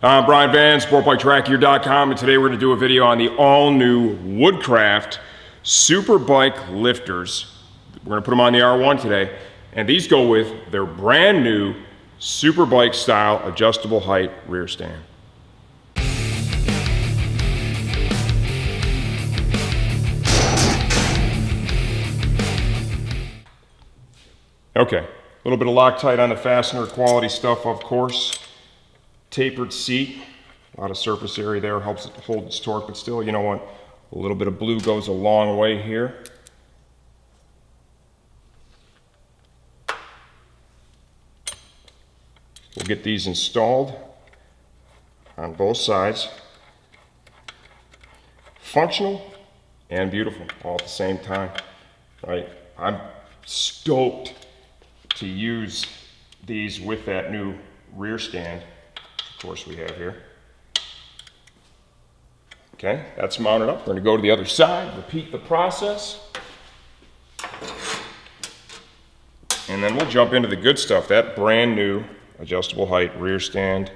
I'm Brian Van, SportbikeTrackGear.com, and today we're going to do a video on the all-new Woodcraft Superbike Lifters. We're going to put them on the R1 today, and these go with their brand new Superbike style adjustable height rear stand. Okay, a little bit of Loctite on the fastener, quality stuff of course. Tapered seat, a lot of surface area there, helps it hold its torque, but still, you know what, a little bit of blue goes a long way here. We'll get these installed on both sides. Functional and beautiful all at the same time, right? I'm stoked to use these with that new rear stand. Of course we have here. Okay, that's mounted up. We're going to go to the other side, repeat the process. And then we'll jump into the good stuff, that brand new adjustable height rear stand.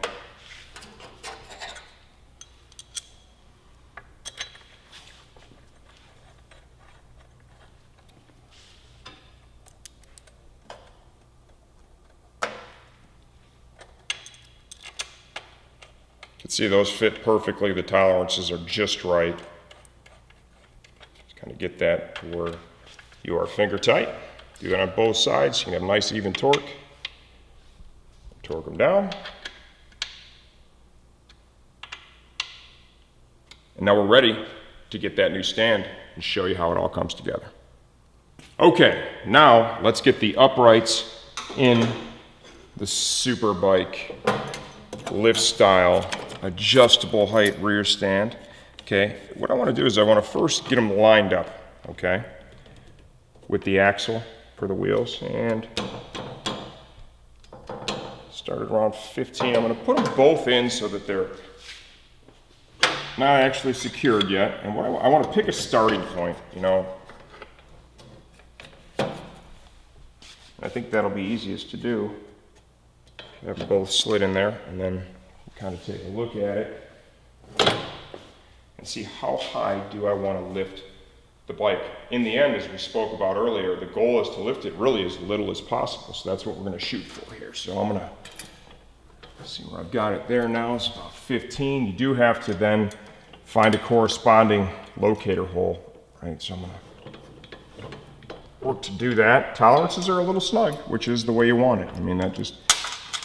You can see those fit perfectly. The tolerances are just right. Just kind of get that to where you are finger tight. Do that on both sides. You can have nice even torque. Torque them down. And now we're ready to get that new stand and show you how it all comes together. Okay, now let's get the uprights in the Superbike lift style adjustable height rear stand. Okay, what I want to do is I want to first get them lined up, okay, with the axle for the wheels, and started around 15. I'm going to put them both in so that they're not actually secured yet. And what I want to pick a starting point, you know. I think that'll be easiest to do. Have them both slid in there, and then kind of take a look at it and see how high do I want to lift the bike. In the end, as we spoke about earlier, the goal is to lift it really as little as possible. So that's what we're going to shoot for here. So I'm going to see where I've got it there now. It's about 15. You do have to then find a corresponding locator hole, right? So I'm going to work to do that. Tolerances are a little snug, which is the way you want it. I mean, that just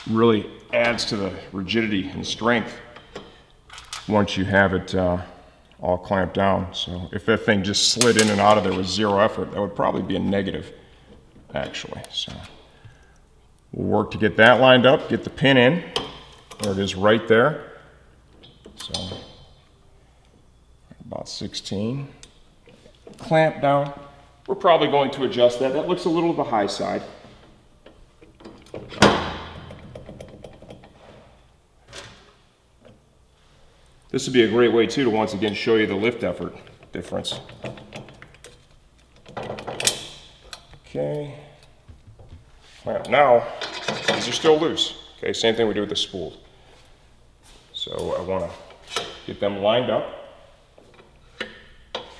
really adds to the rigidity and strength once you have it all clamped down. So if that thing just slid in and out of there with zero effort, that would probably be a negative, actually. So we'll work to get that lined up, get the pin in. There it is right there. So about 16. Clamp down. We're probably going to adjust that. That looks a little to the high side. This would be a great way too to once again show you the lift effort difference. Okay. Now, these are still loose. Okay, same thing we do with the spools. So I want to get them lined up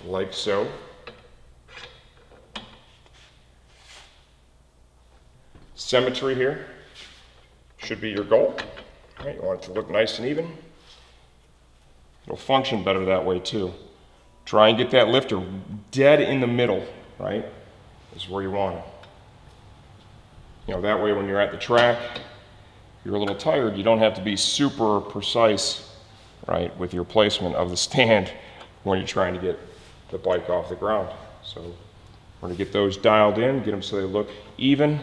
like so. Symmetry here should be your goal. Right, you want it to look nice and even. It'll function better that way too. Try and get that lifter dead in the middle, right? Is where you want it. You know, that way when you're at the track, you're a little tired, you don't have to be super precise, right, with your placement of the stand when you're trying to get the bike off the ground. So we're going to get those dialed in, get them so they look even.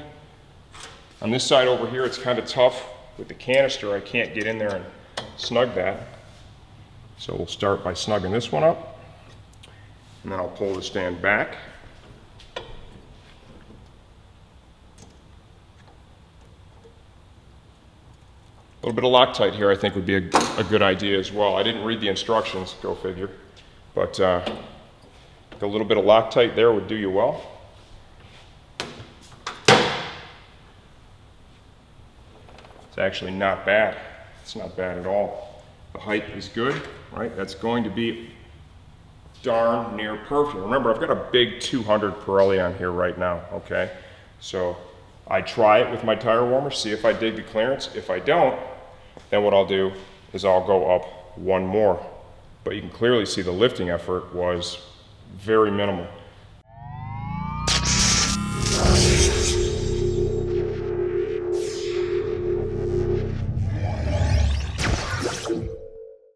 On this side over here, it's kind of tough with the canister. I can't get in there and snug that. So we'll start by snugging this one up, and then I'll pull the stand back. A little bit of Loctite here I think would be a good idea as well. I didn't read the instructions, go figure, but a little bit of Loctite there would do you well. It's actually not bad. It's not bad at all. The height is good, right? That's going to be darn near perfect. Remember, I've got a big 200 Pirelli on here right now, okay? So I try it with my tire warmer, see if I dig the clearance. If I don't, then what I'll do is I'll go up one more. But you can clearly see the lifting effort was very minimal.